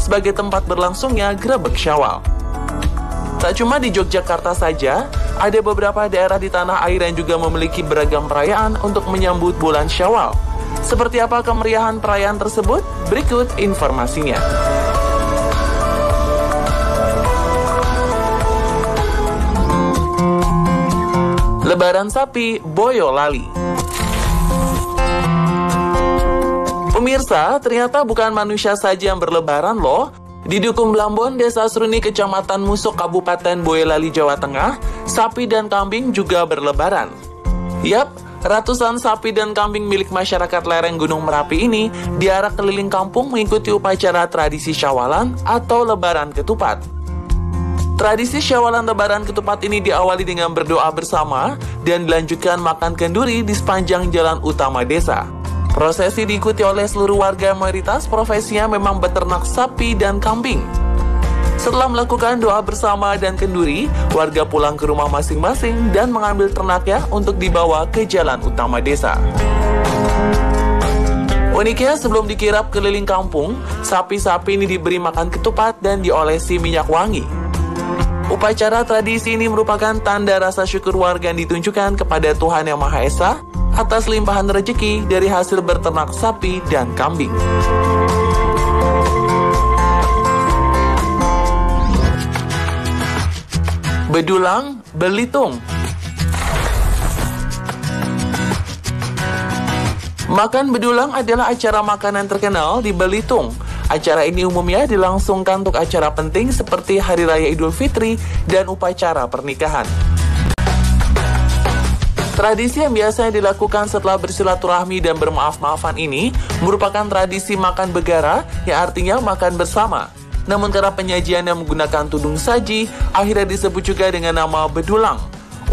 sebagai tempat berlangsungnya Grebek Syawal. Tak cuma di Yogyakarta saja, ada beberapa daerah di tanah air yang juga memiliki beragam perayaan untuk menyambut bulan Syawal. Seperti apa kemeriahan perayaan tersebut? Berikut informasinya. Lebaran sapi Boyolali. Pemirsa, ternyata bukan manusia saja yang berlebaran loh. Di Dukuh Blambon, Desa Sruni, Kecamatan Musuk, Kabupaten Boyolali, Jawa Tengah, sapi dan kambing juga berlebaran. Yap, ratusan sapi dan kambing milik masyarakat lereng Gunung Merapi ini diarak keliling kampung mengikuti upacara tradisi Syawalan atau Lebaran Ketupat. Tradisi Syawalan Lebaran Ketupat ini diawali dengan berdoa bersama dan dilanjutkan makan kenduri di sepanjang jalan utama desa. Prosesi diikuti oleh seluruh warga mayoritas profesinya memang beternak sapi dan kambing. Setelah melakukan doa bersama dan kenduri, warga pulang ke rumah masing-masing dan mengambil ternaknya untuk dibawa ke jalan utama desa. Uniknya, sebelum dikirap keliling kampung, sapi-sapi ini diberi makan ketupat dan diolesi minyak wangi. Upacara tradisi ini merupakan tanda rasa syukur warga yang ditunjukkan kepada Tuhan Yang Maha Esa atas limpahan rezeki dari hasil berternak sapi dan kambing. Bedulang, Belitung. Makan bedulang adalah acara makanan terkenal di Belitung. Acara ini umumnya dilangsungkan untuk acara penting seperti Hari Raya Idul Fitri dan upacara pernikahan. Tradisi yang biasanya dilakukan setelah bersilaturahmi dan bermaaf-maafan ini merupakan tradisi makan begara yang artinya makan bersama. Namun karena penyajian yang menggunakan tudung saji, akhirnya disebut juga dengan nama bedulang.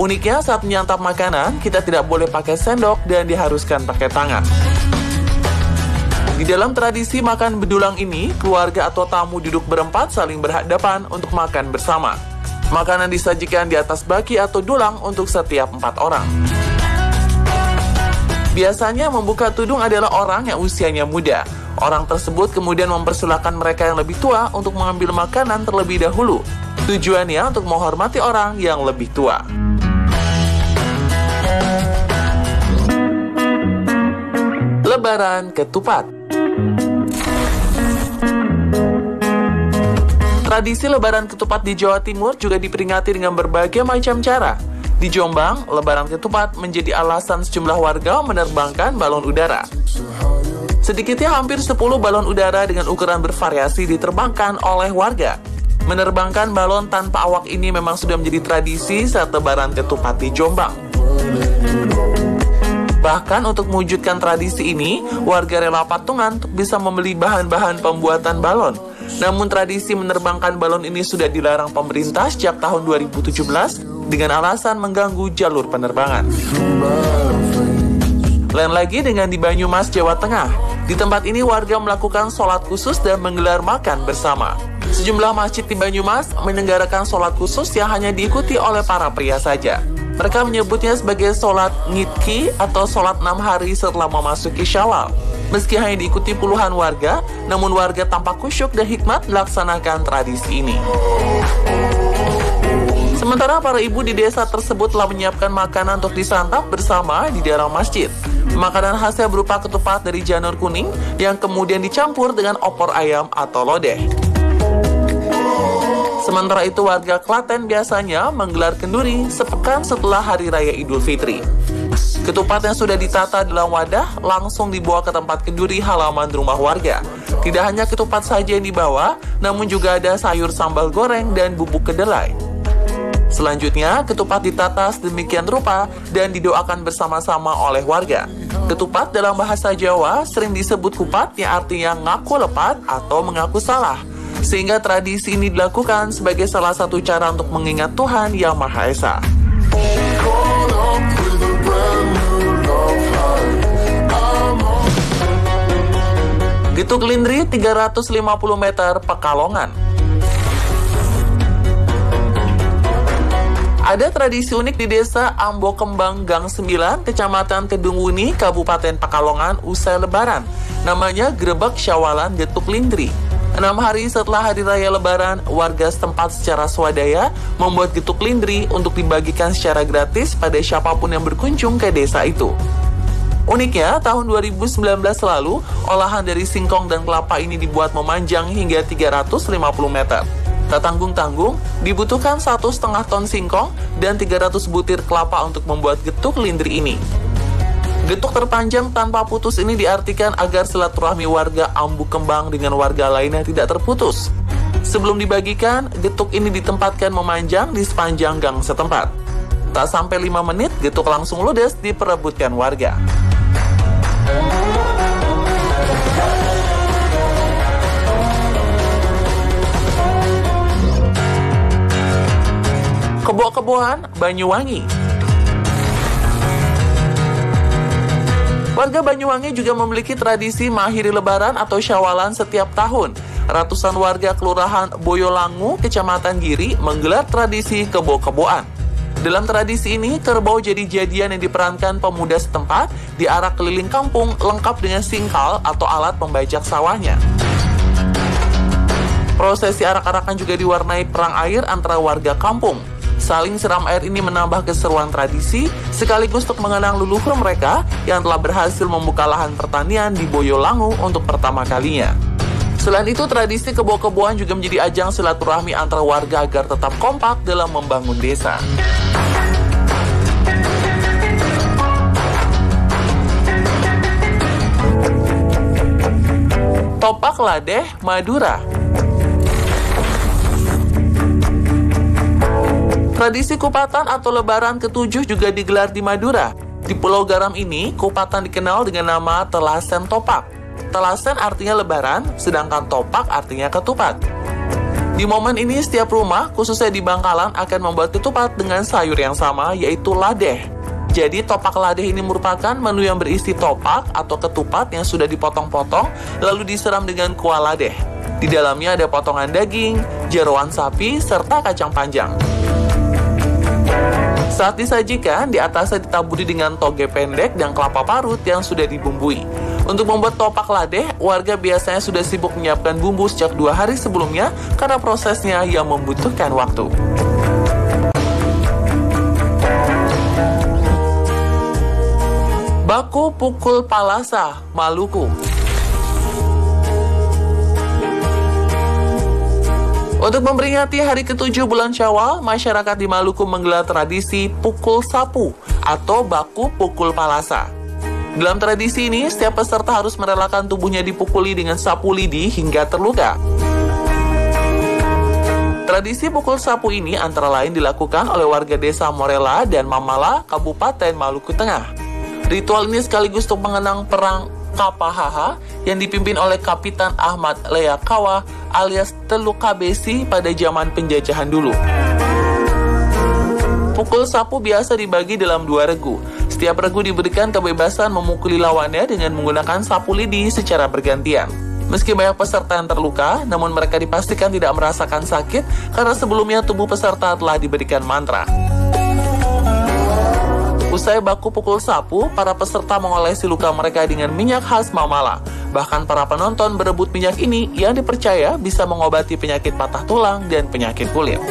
Uniknya saat menyantap makanan, kita tidak boleh pakai sendok dan diharuskan pakai tangan. Di dalam tradisi makan bedulang ini, keluarga atau tamu duduk berempat saling berhadapan untuk makan bersama. Makanan disajikan di atas baki atau dulang untuk setiap 4 orang. Biasanya membuka tudung adalah orang yang usianya muda. Orang tersebut kemudian mempersilahkan mereka yang lebih tua untuk mengambil makanan terlebih dahulu. Tujuannya untuk menghormati orang yang lebih tua. Lebaran Ketupat. Tradisi Lebaran Ketupat di Jawa Timur juga diperingati dengan berbagai macam cara. Di Jombang, Lebaran Ketupat menjadi alasan sejumlah warga menerbangkan balon udara. Sedikitnya hampir 10 balon udara dengan ukuran bervariasi diterbangkan oleh warga. Menerbangkan balon tanpa awak ini memang sudah menjadi tradisi saat Lebaran Ketupat di Jombang. Bahkan untuk mewujudkan tradisi ini, warga rela patungan untuk bisa membeli bahan-bahan pembuatan balon. Namun tradisi menerbangkan balon ini sudah dilarang pemerintah sejak tahun 2017 dengan alasan mengganggu jalur penerbangan. Lain lagi dengan di Banyumas, Jawa Tengah. Di tempat ini warga melakukan sholat khusus dan menggelar makan bersama. Sejumlah masjid di Banyumas menyelenggarakan sholat khusus yang hanya diikuti oleh para pria saja. Mereka menyebutnya sebagai sholat ngidki atau sholat 6 hari setelah memasuki Syawal. Meski hanya diikuti puluhan warga, namun warga tampak khusyuk dan hikmat melaksanakan tradisi ini. Sementara para ibu di desa tersebut telah menyiapkan makanan untuk disantap bersama di dalam masjid. Makanan khasnya berupa ketupat dari janur kuning yang kemudian dicampur dengan opor ayam atau lodeh. Sementara itu warga Klaten biasanya menggelar kenduri sepekan setelah Hari Raya Idul Fitri. Ketupat yang sudah ditata dalam wadah langsung dibawa ke tempat kenduri halaman rumah warga. Tidak hanya ketupat saja yang dibawa, namun juga ada sayur sambal goreng dan bubuk kedelai. Selanjutnya, ketupat ditata sedemikian rupa dan didoakan bersama-sama oleh warga. Ketupat dalam bahasa Jawa sering disebut kupat yang artinya ngaku lepat atau mengaku salah. Sehingga tradisi ini dilakukan sebagai salah satu cara untuk mengingat Tuhan Yang Maha Esa. Getuk Lindri 350 meter Pekalongan. Ada tradisi unik di desa Ambo Kembang Gang 9, Kecamatan Kedungwuni, Kabupaten Pekalongan usai Lebaran. Namanya Grebek Syawalan Getuk Lindri. 6 hari setelah Hari Raya Lebaran, warga setempat secara swadaya membuat getuk lindri untuk dibagikan secara gratis pada siapapun yang berkunjung ke desa itu. Uniknya, tahun 2019 lalu, olahan dari singkong dan kelapa ini dibuat memanjang hingga 350 meter. Tak tanggung-tanggung, dibutuhkan 1,5 ton singkong dan 300 butir kelapa untuk membuat getuk lindri ini. Getuk terpanjang tanpa putus ini diartikan agar silaturahmi warga Ambu Kembang dengan warga lainnya tidak terputus. Sebelum dibagikan, getuk ini ditempatkan memanjang di sepanjang gang setempat. Tak sampai 5 menit, getuk langsung ludes diperebutkan warga. Kebo-keboan Banyuwangi. Warga Banyuwangi juga memiliki tradisi mengakhiri Lebaran atau Syawalan setiap tahun. Ratusan warga Kelurahan Boyolangu, Kecamatan Giri, menggelar tradisi kebo-keboan. Dalam tradisi ini, kerbau jadi jadian yang diperankan pemuda setempat diarak keliling kampung lengkap dengan singkal atau alat pembajak sawahnya. Prosesi arak-arakan juga diwarnai perang air antara warga kampung. Saling siram air ini menambah keseruan tradisi, sekaligus untuk mengenang leluhur mereka yang telah berhasil membuka lahan pertanian di Boyolangu untuk pertama kalinya. Selain itu, tradisi kebo-keboan juga menjadi ajang silaturahmi antara warga agar tetap kompak dalam membangun desa. Topak Ladeh, Madura. Tradisi kupatan atau lebaran ke-7 juga digelar di Madura. Di Pulau Garam ini, kupatan dikenal dengan nama Telasen Topak. Telasen artinya lebaran, sedangkan topak artinya ketupat. Di momen ini, setiap rumah, khususnya di Bangkalan, akan membuat ketupat dengan sayur yang sama, yaitu ladeh. Jadi, topak ladeh ini merupakan menu yang berisi topak atau ketupat yang sudah dipotong-potong, lalu disiram dengan kuah ladeh. Di dalamnya ada potongan daging, jeroan sapi, serta kacang panjang. Saat disajikan, di atasnya ditaburi dengan toge pendek dan kelapa parut yang sudah dibumbui. Untuk membuat topak ladeh, warga biasanya sudah sibuk menyiapkan bumbu sejak 2 hari sebelumnya karena prosesnya yang membutuhkan waktu. Baku Pukul Palasa, Maluku. Untuk memperingati hari ke-7 bulan Syawal, masyarakat di Maluku menggelar tradisi pukul sapu atau baku pukul palasa. Dalam tradisi ini, setiap peserta harus merelakan tubuhnya dipukuli dengan sapu lidi hingga terluka. Tradisi pukul sapu ini antara lain dilakukan oleh warga desa Morela dan Mamala, Kabupaten Maluku Tengah. Ritual ini sekaligus untuk mengenang perang Kapahaha yang dipimpin oleh Kapitan Ahmad Leakawa alias Teluk Kabesi pada zaman penjajahan dulu. Pukul sapu biasa dibagi dalam 2 regu. Setiap regu diberikan kebebasan memukuli lawannya dengan menggunakan sapu lidi secara bergantian. Meski banyak peserta yang terluka, namun mereka dipastikan tidak merasakan sakit karena sebelumnya tubuh peserta telah diberikan mantra. Usai baku pukul sapu, para peserta mengolesi luka mereka dengan minyak khas Mamala. Bahkan para penonton berebut minyak ini yang dipercaya bisa mengobati penyakit patah tulang dan penyakit kulit.